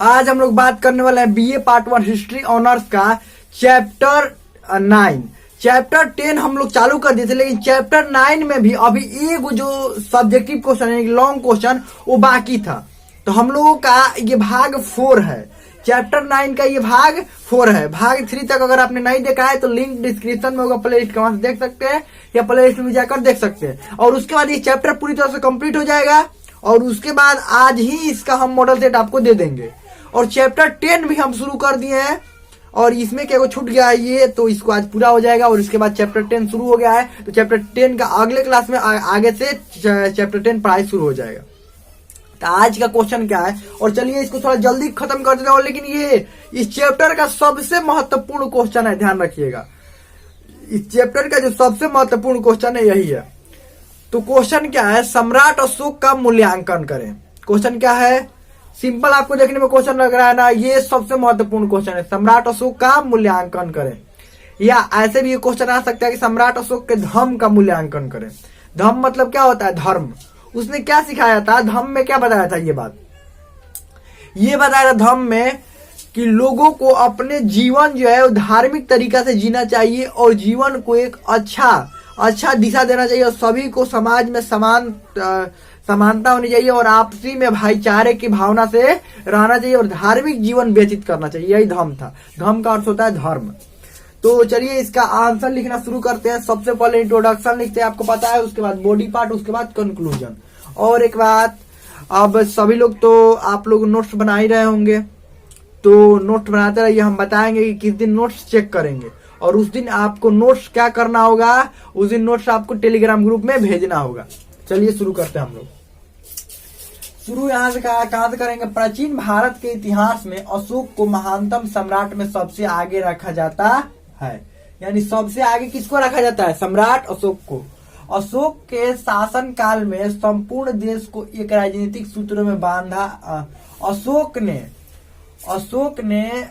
आज हम लोग बात करने वाले हैं बीए पार्ट 1 हिस्ट्री ऑनर्स का चैप्टर 9। चैप्टर 10 हम लोग चालू कर दिए थे, लेकिन चैप्टर 9 में भी अभी एक जो सब्जेक्टिव क्वेश्चन है, लॉन्ग क्वेश्चन, वो बाकी था। तो हम लोगों का ये भाग 4 है। चैप्टर 9 का ये भाग 4 है। भाग 3 तक अगर आपने नहीं देखा है तो लिंक डिस्क्रिप्शन में होगा, प्ले लिस्ट का, वहां से देख सकते हैं या प्ले लिस्ट में जाकर देख सकते हैं। और उसके बाद ये चैप्टर पूरी तरह से कंप्लीट हो जाएगा और उसके बाद आज ही इसका हम मॉडल सेट आपको दे देंगे। और चैप्टर 10 भी हम शुरू कर दिए हैं और इसमें क्या छूट गया है ये, तो इसको आज पूरा हो जाएगा। और इसके बाद चैप्टर 10 शुरू हो गया है, तो चैप्टर 10 का अगले क्लास में आगे से चैप्टर 10 पढ़ाई शुरू हो जाएगा। तो आज का क्वेश्चन क्या है, और चलिए इसको थोड़ा जल्दी खत्म कर देते हैं। लेकिन ये इस चैप्टर का सबसे महत्वपूर्ण क्वेश्चन है, ध्यान रखिएगा। इस चैप्टर का जो सबसे महत्वपूर्ण क्वेश्चन है यही है। तो क्वेश्चन क्या है, सम्राट अशोक का मूल्यांकन करें। क्वेश्चन क्या है, सिंपल आपको देखने में क्वेश्चन लग रहा है ना, ये सबसे महत्वपूर्ण क्वेश्चन है। सम्राट अशोक का मूल्यांकन करें, या ऐसे भी ये क्वेश्चन आ सकता है कि सम्राट अशोक के धर्म का मूल्यांकन करें। धर्म मतलब क्या होता है, धर्म। उसने क्या सिखाया था, धर्म में क्या बताया था, ये बताया था धर्म में कि लोगों को अपने जीवन जो है वो धार्मिक तरीका से जीना चाहिए और जीवन को एक अच्छा दिशा देना चाहिए और सभी को समाज में समानता होनी चाहिए और आपसी में भाईचारे की भावना से रहना चाहिए और धार्मिक जीवन व्यतीत करना चाहिए। यही धर्म था। धर्म का अर्थ होता है धर्म। तो चलिए इसका आंसर लिखना शुरू करते हैं। सबसे पहले इंट्रोडक्शन लिखते हैं, आपको पता है, उसके बाद बॉडी पार्ट, उसके बाद कंक्लूजन। और एक बात, अब सभी लोग तो आप लोग नोट्स बना ही रहे होंगे, तो नोट्स बनाते रहिए। हम बताएंगे कि किस दिन नोट्स चेक करेंगे और उस दिन आपको नोट्स क्या करना होगा, उस दिन नोट्स आपको टेलीग्राम ग्रुप में भेजना होगा। चलिए शुरू करते हैं हम लोग। शुरू यहाँ से कहां से करेंगे, प्राचीन भारत के इतिहास में अशोक को महानतम सम्राट में सबसे आगे रखा जाता है। यानी सबसे आगे किसको रखा जाता है, सम्राट अशोक को। अशोक के शासन काल में संपूर्ण देश को एक राजनीतिक सूत्र में बांधा। अशोक ने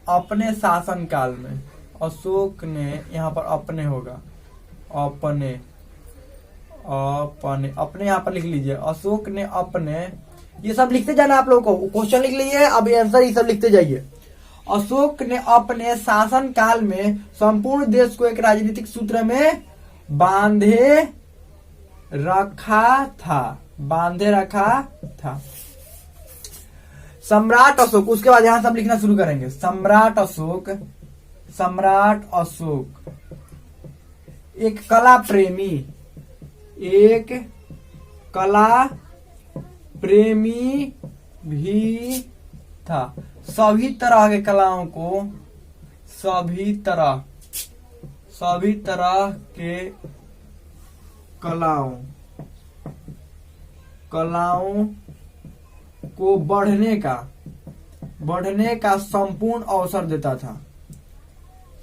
अपने शासन काल में, अशोक ने, यहाँ पर अपने होगा, अपने यहाँ पर लिख लीजिए। अशोक ने अपने, ये सब लिखते जाना आप लोगों को, क्वेश्चन लिख लीजिए, अब आंसर ये सब लिखते जाइए। अशोक ने अपने शासन काल में संपूर्ण देश को एक राजनीतिक सूत्र में बांधे रखा था। सम्राट अशोक, उसके बाद यहां सब लिखना शुरू करेंगे। सम्राट अशोक एक कला प्रेमी भी था। सभी तरह के कलाओं को बढ़ने का संपूर्ण अवसर देता था।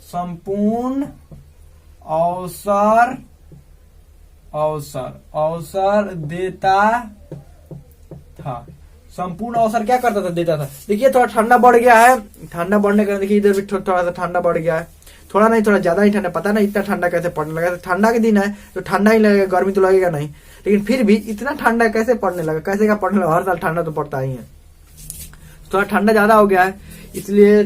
संपूर्ण अवसर क्या करता था, देता था। देखिए थोड़ा ठंडा बढ़ गया है, ठंडा बढ़ने का देखिए इधर भी थोड़ा सा ठंडा बढ़ गया है। थोड़ा नहीं, थोड़ा ज्यादा ही ठंडा, पता नहीं इतना ठंडा कैसे पड़ने लगा। ठंडा के दिन है तो ठंडा ही लगेगा, गर्मी तो लगेगा नहीं, लेकिन फिर भी इतना ठंडा कैसे पड़ने लगा, कैसे का पड़ने लगा। हर साल ठंडा तो पड़ता ही है, थोड़ा ठंडा ज्यादा हो गया है, इसलिए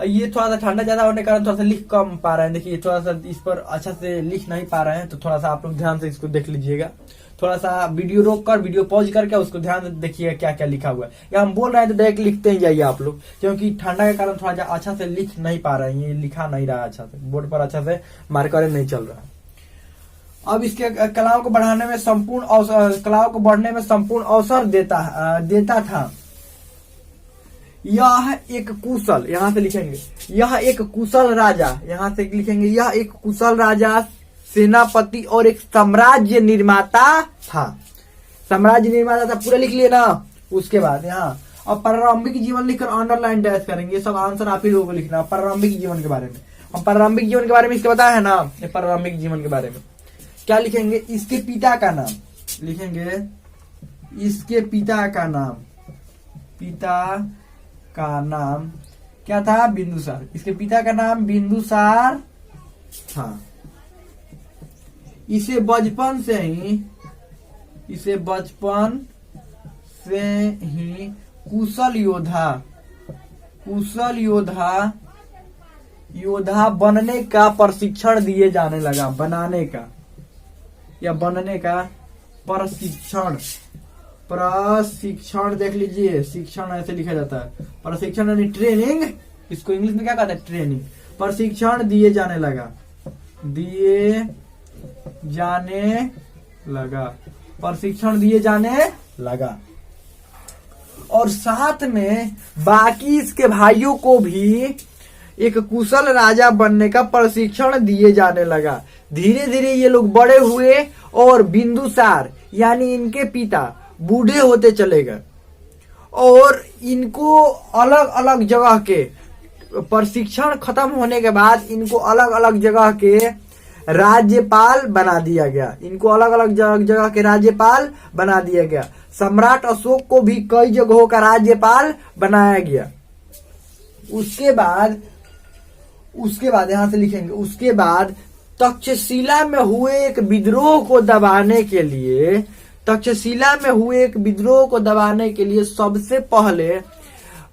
ये थोड़ा सा ठंडा ज्यादा होने के कारण थोड़ा सा लिख कम पा रहे हैं। देखिए थोड़ा सा इस पर अच्छा से लिख नहीं पा रहे हैं, तो थोड़ा सा आप लोग ध्यान से इसको देख लीजिएगा। थोड़ा सा वीडियो रोक कर, वीडियो पॉज करके उसको ध्यान से देखिएगा क्या क्या लिखा हुआ है। या हम बोल रहे हैं तो डायरेक्ट लिखते ही जाइए आप लोग, क्योंकि ठंडा के कारण थोड़ा अच्छा से लिख नहीं पा रहे हैं, ये लिखा नहीं रहा अच्छा से, बोर्ड पर अच्छा से मार्कर नहीं चल रहा है। अब इसके कलाओं को बढ़ने में संपूर्ण अवसर देता था। यह एक कुशल, यहां से लिखेंगे, यह एक कुशल राजा, यहां से लिखेंगे, यह एक कुशल राजा, सेनापति और एक साम्राज्य निर्माता था। साम्राज्य निर्माता था, पूरा लिख लिए ना। उसके बाद यहाँ अब प्रारंभिक जीवन लिखकर अंडरलाइन डैश करेंगे। ये सब आंसर आप ही लोगों को लिखना। प्रारंभिक जीवन के बारे में, हम प्रारंभिक जीवन के बारे में इसके बताया है ना। प्रारंभिक जीवन के बारे में क्या लिखेंगे, इसके पिता का नाम लिखेंगे, इसके पिता का नाम क्या था, बिंदुसार। इसके पिता का नाम बिंदुसार था। इसे बचपन से ही कुशल योद्धा बनने का प्रशिक्षण दिए जाने लगा। बनाने का या बनने का प्रशिक्षण देख लीजिए, शिक्षण ऐसे लिखा जाता है, प्रशिक्षण यानी ट्रेनिंग, इसको इंग्लिश में क्या कहते हैं, ट्रेनिंग। प्रशिक्षण दिए जाने लगा, प्रशिक्षण दिए जाने लगा। और साथ में बाकी इसके भाइयों को भी एक कुशल राजा बनने का प्रशिक्षण दिए जाने लगा। धीरे धीरे ये लोग बड़े हुए और बिंदुसार यानी इनके पिता बूढ़े होते चले गए और इनको अलग अलग जगह के प्रशिक्षण खत्म होने के बाद इनको अलग अलग जगह के राज्यपाल बना दिया गया। बना दिया गया। सम्राट अशोक को भी कई जगहों का राज्यपाल बनाया गया। उसके बाद यहां से लिखेंगे, उसके बाद तक्षशिला में हुए एक विद्रोह को दबाने के लिए सबसे पहले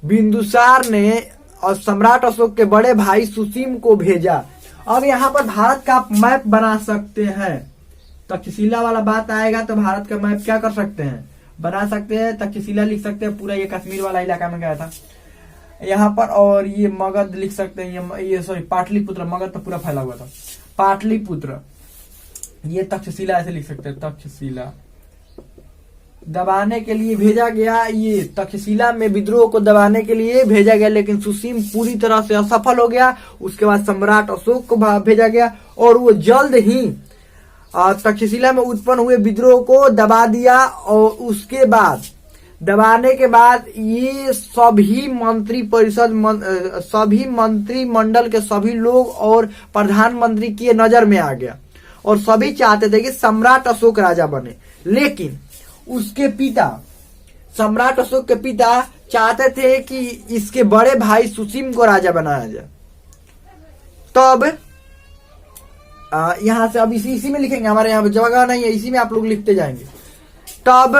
बिंदुसार ने और सम्राट अशोक के बड़े भाई सुसीम को भेजा। अब यहाँ पर भारत का मैप बना सकते हैं। तक्षशिला वाला बात आएगा तो भारत का मैप क्या कर सकते हैं, बना सकते हैं। तक्षशिला लिख सकते हैं, पूरा ये कश्मीर वाला इलाका में गया था यहाँ पर। और ये मगध लिख सकते हैं, ये सॉरी पाटलिपुत्र, मगध तो पूरा फैला हुआ था, पाटलिपुत्र। ये तक्षशिला ऐसे लिख सकते हैं, तक्षशिला दबाने के लिए भेजा गया। ये तक्षशिला में विद्रोह को दबाने के लिए भेजा गया, लेकिन सुसीम पूरी तरह से असफल हो गया। उसके बाद सम्राट अशोक को भेजा गया और वो जल्द ही तक्षशिला में उत्पन्न हुए विद्रोह को दबा दिया। और उसके बाद दबाने के बाद ये सभी मंत्रिमंडल के सभी लोग और प्रधानमंत्री की नजर में आ गया और सभी चाहते थे कि सम्राट अशोक राजा बने। लेकिन उसके पिता, सम्राट अशोक के पिता चाहते थे कि इसके बड़े भाई सुसीम को राजा बनाया जाए। तब यहां से अब इसी में लिखेंगे, हमारे यहाँ जगह नहीं है, इसी में आप लोग लिखते जाएंगे। तब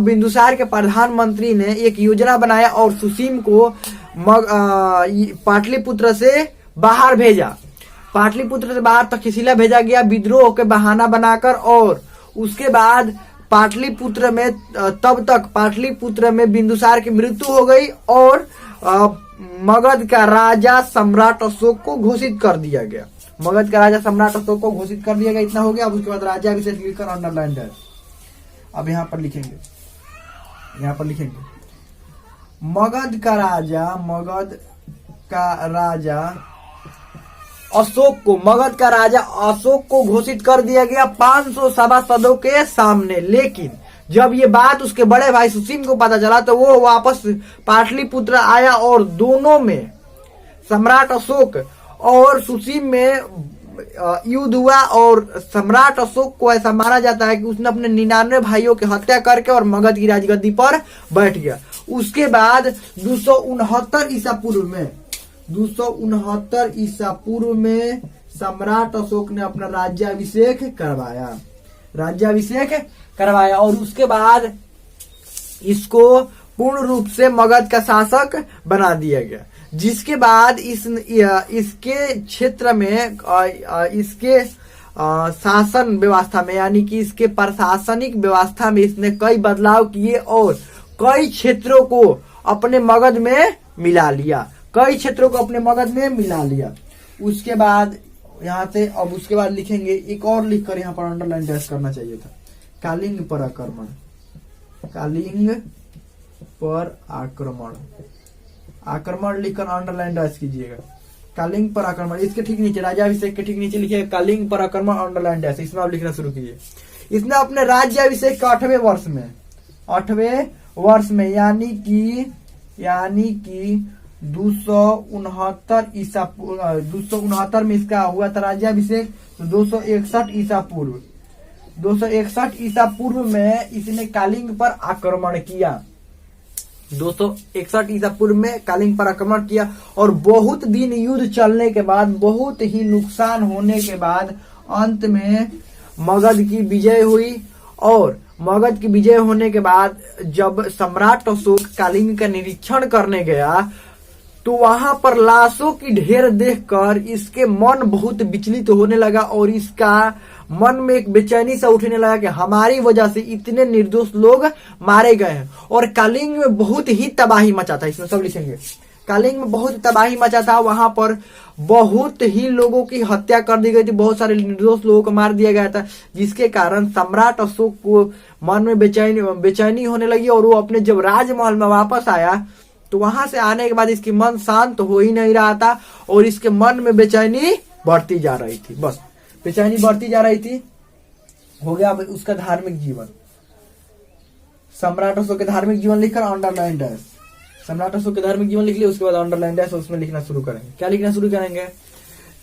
बिंदुसार के प्रधानमंत्री ने एक योजना बनाया और सुसीम को पाटलिपुत्र से बाहर भेजा। पाटलिपुत्र से बाहर तक्षशिला भेजा गया विद्रोह के बहाना बनाकर। और उसके बाद पाटलिपुत्र में बिंदुसार की मृत्यु हो गई और मगध का राजा सम्राट अशोक को घोषित कर दिया गया। इतना हो गया। अब उसके बाद राज्याभिषेक लिखकर अंडरलाइन है। अब यहाँ पर लिखेंगे मगध का राजा अशोक को घोषित कर दिया गया 500 सभासदों के सामने। लेकिन जब ये बात उसके बड़े भाई सुसीम को पता चला तो वो वापस पाटलिपुत्र आया और दोनों में, सम्राट अशोक और सुसीम में युद्ध हुआ। और सम्राट अशोक को ऐसा माना जाता है कि उसने अपने 99 भाइयों की हत्या करके और मगध की राजगद्दी पर बैठ गया। उसके बाद 269 ईसा पूर्व में सम्राट अशोक ने अपना राज्याभिषेक करवाया और उसके बाद इसको पूर्ण रूप से मगध का शासक बना दिया गया। जिसके बाद इसके क्षेत्र में इसके शासन व्यवस्था में यानी कि इसके प्रशासनिक व्यवस्था में इसने कई बदलाव किए और कई क्षेत्रों को अपने मगध में मिला लिया। उसके बाद यहाँ से अब उसके बाद लिखेंगे, एक और लिखकर यहाँ पर अंडरलाइन डैश करना चाहिए था, कालिंग पर आक्रमण लिखकर अंडरलाइन डैश कीजिएगा। कालिंग पर आक्रमण, इसके ठीक नीचे राज्याभिषेक के ठीक नीचे लिखिए कालिंग पर आक्रमण अंडरलाइन डैश, इसमें आप लिखना शुरू कीजिए। इसने अपने राज्याभिषेक के 8वें वर्ष में यानी कि 269 में इसका हुआ था राज्याभिषेक। तो 261 ईसा पूर्व में इसने कालिंग पर आक्रमण किया। 261 ईसा पूर्व में कालिंग पर आक्रमण किया और बहुत दिन युद्ध चलने के बाद, बहुत ही नुकसान होने के बाद अंत में मगध की विजय हुई और मगध की विजय होने के बाद जब सम्राट अशोक कलिंग का निरीक्षण करने गया तो वहां पर लाशों की ढेर देखकर इसके मन बहुत विचलित होने लगा और इसका मन में एक बेचैनी सा उठने लगा कि हमारी वजह से इतने निर्दोष लोग मारे गए हैं। और कलिंग में बहुत ही तबाही मचा था, इसमें सब लिखेंगे। कलिंग में बहुत तबाही मचा था, वहां पर बहुत ही लोगों की हत्या कर दी गई थी, बहुत सारे निर्दोष लोगों को मार दिया गया था, जिसके कारण सम्राट अशोक को मन में बेचैनी होने लगी। और वो अपने जब राजमहल में वापस आया तो वहां से आने के बाद इसकी मन शांत हो ही नहीं रहा था और इसके मन में बेचैनी बढ़ती जा रही थी, बस बेचैनी बढ़ती जा रही थी। हो गया उसका धार्मिक जीवन। सम्राट अशोक के धार्मिक जीवन लिखकर अंडरलाइन डैश, सम्राट अशोक के धार्मिक जीवन लिख लिया, उसके बाद अंडरलाइन डैश, उसमें लिखना शुरू करेंगे। क्या लिखना शुरू करेंगे?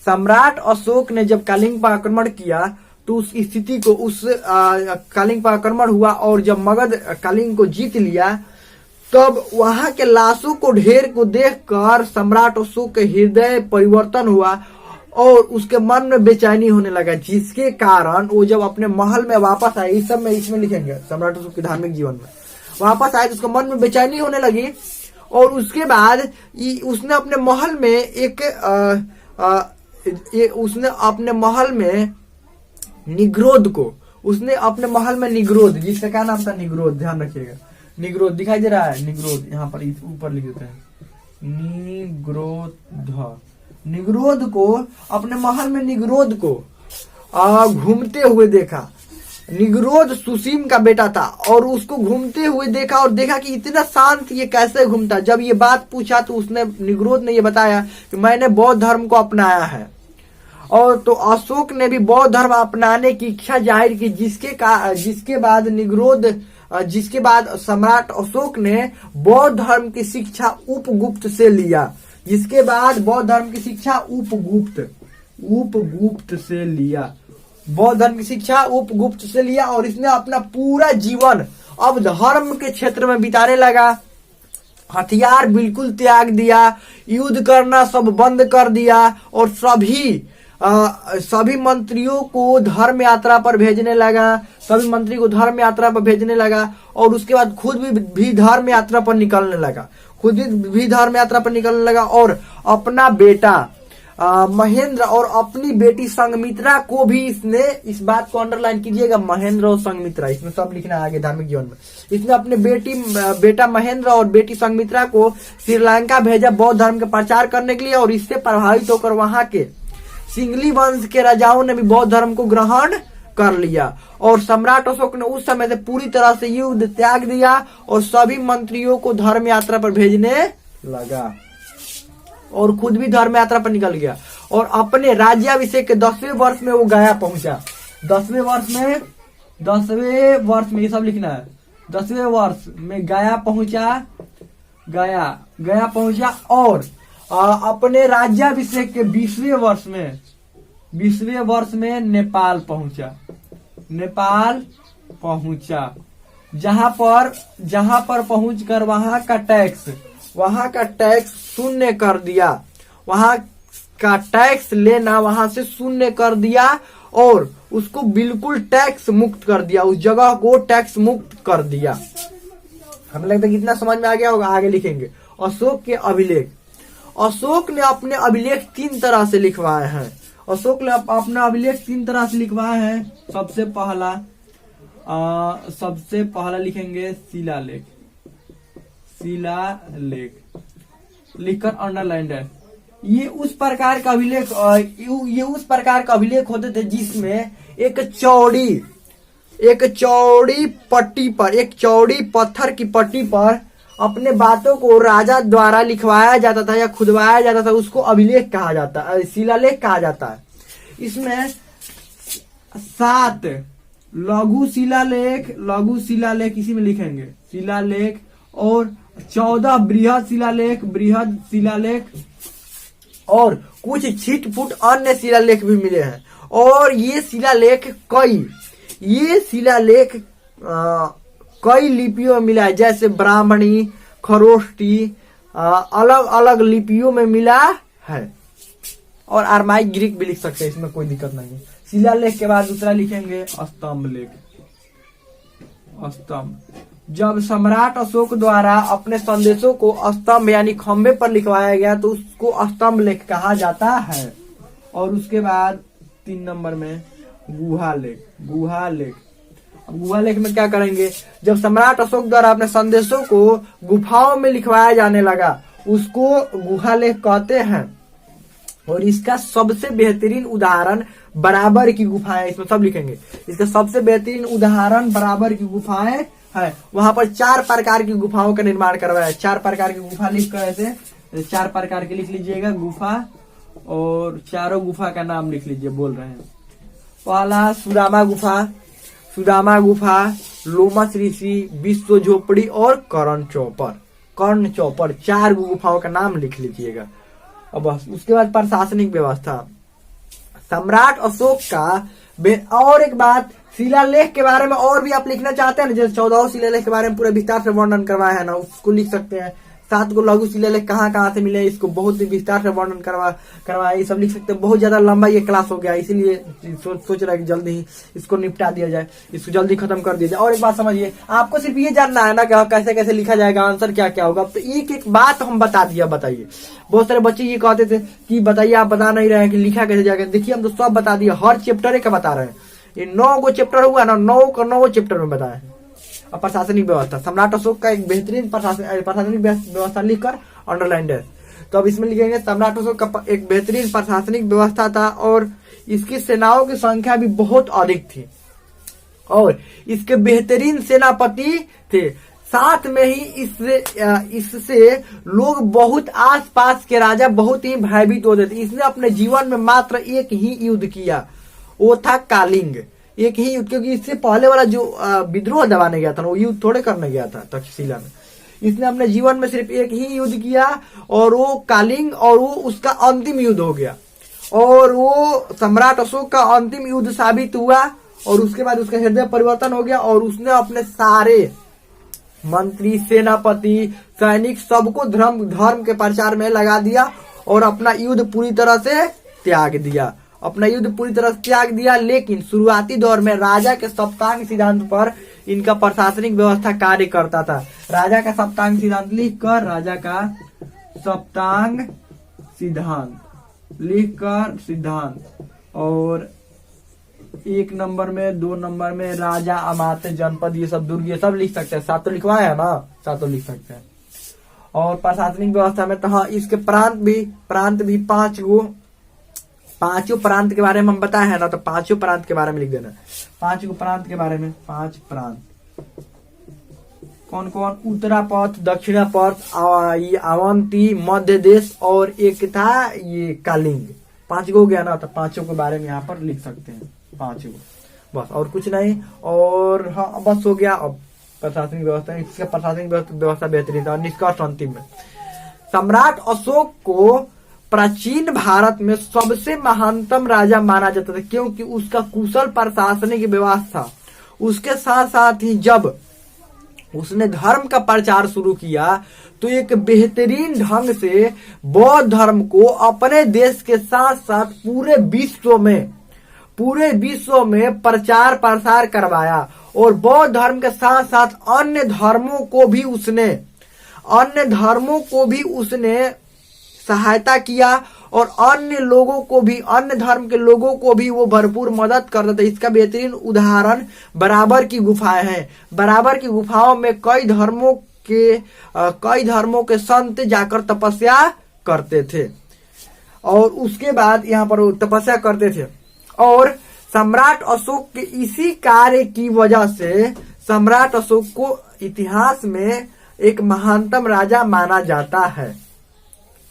सम्राट अशोक ने जब कलिंग पर आक्रमण किया तो उस स्थिति को कलिंग पर आक्रमण हुआ और जब मगध कलिंग को जीत लिया तब वहां के लाशों को ढेर को देखकर सम्राट अशोक के हृदय परिवर्तन हुआ और उसके मन में बेचैनी होने लगा, जिसके कारण वो जब अपने महल में वापस आए, इस सब में इसमें लिखेंगे सम्राट अशोक के धार्मिक जीवन में वापस आए तो उसके मन में बेचैनी होने लगी। और उसके बाद उसने अपने महल में उसने अपने महल में निग्रोध, जिसका क्या नाम था? निग्रोध, ध्यान रखिएगा। निग्रोध दिखाई दे रहा है, निग्रोध यहाँ पर ऊपर लिख देते हैं, निग्रोध को अपने महल में निग्रोध को घूमते हुए देखा। निग्रोध सुसीम का बेटा था और उसको घूमते हुए देखा और देखा कि इतना शांत ये कैसे घूमता। जब ये बात पूछा तो निग्रोध ने ये बताया कि मैंने बौद्ध धर्म को अपनाया है। और तो अशोक ने भी बौद्ध धर्म अपनाने की इच्छा जाहिर की, जिसके बाद सम्राट अशोक ने बौद्ध धर्म की शिक्षा उपगुप्त से लिया। जिसके बाद बौद्ध धर्म की शिक्षा उपगुप्त से लिया, बौद्ध धर्म की शिक्षा उपगुप्त से लिया और इसने अपना पूरा जीवन अब धर्म के क्षेत्र में बिताने लगा। हथियार बिल्कुल त्याग दिया, युद्ध करना सब बंद कर दिया और सभी मंत्रियों को धर्म यात्रा पर भेजने लगा, और उसके बाद खुद भी धर्म यात्रा पर निकलने लगा, और अपना बेटा महेंद्र और अपनी बेटी संघमित्रा को भी इसने, इस बात को अंडरलाइन कीजिएगा, महेंद्र और संघमित्रा, इसमें सब लिखना है आगे धार्मिक जीवन में। इसने अपने बेटा महेंद्र और बेटी संघमित्रा को श्रीलंका भेजा बौद्ध धर्म के प्रचार करने के लिए, और इससे प्रभावित होकर वहां के सिंगली वंश के राजाओं ने भी बौद्ध धर्म को ग्रहण कर लिया। और सम्राट अशोक ने उस समय से पूरी तरह से युद्ध त्याग दिया और सभी मंत्रियों को धर्म यात्रा पर भेजने लगा और खुद भी धर्म यात्रा पर निकल गया। और अपने राज्याभिषेक के 10वें वर्ष में वो गया पहुंचा। 10वें वर्ष में ये सब लिखना है। 10वें वर्ष में गया पहुंचा और अपने राज्याभिषेक के 20वें वर्ष में नेपाल पहुंचा, जहां पर पहुंचकर वहां का टैक्स शून्य कर दिया, वहां का टैक्स लेना वहां से शून्य कर दिया और उसको बिल्कुल टैक्स मुक्त कर दिया, उस जगह को टैक्स मुक्त कर दिया। हमें लगता है कितना समझ में आ गया होगा। आगे लिखेंगे अशोक के अभिलेख। अशोक ने अपने अभिलेख 3 तरह से लिखवाए हैं। सबसे पहला लिखेंगे शिलालेख, लिखकर अंडरलाइन है। ये उस प्रकार का अभिलेख होते थे जिसमें एक चौड़ी पत्थर की पट्टी पर अपने बातों को राजा द्वारा लिखवाया जाता था या खुदवाया जाता था, उसको अभिलेख कहा जाता है, शिलालेख कहा जाता है। इसमें 7 लघु शिलालेख इसी में लिखेंगे शिलालेख, और 14 बृहद शिलालेख और कुछ छिटपुट अन्य शिलालेख भी मिले हैं। और ये शिलालेख कई लिपियों में मिला है, जैसे ब्राह्मणी, खरोष्टी, अलग अलग लिपियों में मिला है। और अरमाइक ग्रीक भी लिख सकते हैं, इसमें कोई दिक्कत नहीं है। शिलालेख के बाद दूसरा लिखेंगे स्तंभ स्तंभ। जब सम्राट अशोक द्वारा अपने संदेशों को स्तंभ यानी खंबे पर लिखवाया गया तो उसको स्तंभ लेख कहा जाता है। और उसके बाद 3 नंबर में गुहा लेख। गुहा लेख, अब गुहा लेख में क्या करेंगे, जब सम्राट अशोक द्वारा अपने संदेशों को गुफाओं में लिखवाया जाने लगा उसको गुहा लेख कहते हैं। और इसका सबसे बेहतरीन उदाहरण बराबर की गुफाएं, इसमें सब लिखेंगे। इसका सबसे बेहतरीन उदाहरण बराबर की गुफाएं है। वहां पर 4 प्रकार की गुफाओं का निर्माण करवाया। 4 प्रकार की गुफा लिख कर ऐसे 4 प्रकार के लिख लीजिएगा गुफा, और चारों गुफा का नाम लिख लीजिए, बोल रहे हैं। पहला सुदामा गुफा, सुदामा गुफा, लोमस ऋषि, विश्व झोपड़ी और कर्ण चौपर। कर्ण चौपर 4 गुफाओं का नाम लिख लीजिएगा। अब बस उसके बाद प्रशासनिक व्यवस्था। सम्राट अशोक का और एक बात, शिलालेख के बारे में और भी आप लिखना चाहते हैं ना, जैसे 14 शिलालेख के बारे में पूरा विस्तार से वर्णन करवाया है ना, उसको लिख सकते हैं। 7 को लघु शिलालेख कहाँ से मिले, इसको बहुत ही विस्तार से वर्णन करवाया, ये सब लिख सकते हैं। बहुत ज्यादा लंबा ये क्लास हो गया, इसीलिए सोच रहा है कि जल्दी ही इसको निपटा दिया जाए, इसको जल्दी खत्म कर दिया जाए। और एक बात समझिए, आपको सिर्फ ये जानना है ना कि कैसे कैसे लिखा जाएगा, आंसर क्या क्या होगा। तो एक एक बात हम बता दिया। बताइए, बहुत सारे बच्चे ये कहते थे कि बताइए, आप बता नहीं रहे हैं कि लिखा कैसे जाएगा। देखिए, हम तो सब बता दिया, हर चैप्टर का बता रहे हैं। ये 9 गो चैप्टर हुआ ना, 9 का 9 चैप्टर में बताया है। अब प्रशासनिक व्यवस्था, सम्राट अशोक का एक बेहतरीन प्रशासनिक व्यवस्था लिखकर अंडरलाइन है। तो अब इसमें लिखेंगे सम्राट अशोक का एक बेहतरीन प्रशासनिक व्यवस्था था और इसकी सेनाओं की संख्या भी बहुत अधिक थी और इसके बेहतरीन सेनापति थे। साथ में ही इससे लोग बहुत आसपास के राजा बहुत ही भयभीत होते थे। इसने अपने जीवन में मात्र एक ही युद्ध किया, वो था कालिंग। एक ही युद्ध, क्योंकि इससे पहले वाला जो विद्रोह दबाने गया था वो युद्ध थोड़े करने गया था तक्षशिला में। इसने अपने जीवन में सिर्फ एक ही युद्ध किया और वो कालिंग, और वो उसका अंतिम युद्ध हो गया और वो सम्राट अशोक का अंतिम युद्ध साबित हुआ। और उसके बाद उसका हृदय परिवर्तन हो गया और उसने अपने सारे मंत्री, सेनापति, सैनिक सबको धर्म के प्रचार में लगा दिया और अपना युद्ध पूरी तरह से त्याग दिया। लेकिन शुरुआती दौर में राजा के सप्तांग सिद्धांत पर इनका प्रशासनिक व्यवस्था कार्य करता था। राजा का सप्तांग सिद्धांत लिखकर, राजा का सप्तांग सिद्धांत लिखकर सिद्धांत, और 1 नंबर में 2 नंबर में राजा, अमात्य, जनपद, ये सब दुर्ग, ये सब लिख सकते हैं। 7 तो लिखवाए है ना, 7 तो लिख सकते हैं। और प्रशासनिक व्यवस्था में तो हाँ, इसके प्रांत भी 5 गो, 5 प्रांत के बारे में हम बताए हैं ना, तो 5 प्रांत के बारे में लिख देना। 5 प्रांत के बारे में, 5 प्रांत कौन कौन, उत्तरापथ, दक्षिणापथ, अवंती, मध्य देश और एक था ये कालिंग। 5 गो हो गया ना, तो 5 के बारे में यहाँ पर लिख सकते हैं। 5 गो बस, और कुछ नहीं। और हाँ, बस हो गया। अब प्रशासनिक व्यवस्था, इसका प्रशासनिक व्यवस्था बेहतरीन था। निष्कर्ष अंतिम में, सम्राट अशोक को प्राचीन भारत में सबसे महानतम राजा माना जाता था, क्योंकि उसका कुशल प्रशासनिक व्यवस्था, उसके साथ साथ ही जब उसने धर्म का प्रचार शुरू किया तो एक बेहतरीन ढंग से बौद्ध धर्म को अपने देश के साथ साथ पूरे विश्व में प्रचार प्रसार करवाया। और बौद्ध धर्म के साथ साथ अन्य धर्मों को भी उसने सहायता किया और अन्य धर्म के लोगों को भी वो भरपूर मदद करता था। इसका बेहतरीन उदाहरण बराबर की गुफाएं हैं। बराबर की गुफाओं में कई धर्मों के संत जाकर तपस्या करते थे और उसके बाद यहाँ पर वो तपस्या करते थे। और सम्राट अशोक के इसी कार्य की वजह से सम्राट अशोक को इतिहास में एक महानतम राजा माना जाता है।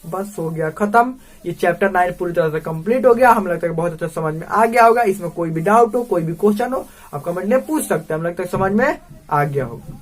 बस हो गया खत्म। ये चैप्टर 9 पूरी तरह से कंप्लीट हो गया। हम लगता है बहुत अच्छा समझ में आ गया होगा। इसमें कोई भी डाउट हो, कोई भी क्वेश्चन हो, आप कमेंट में पूछ सकते हैं। हम लगता है समझ में आ गया होगा।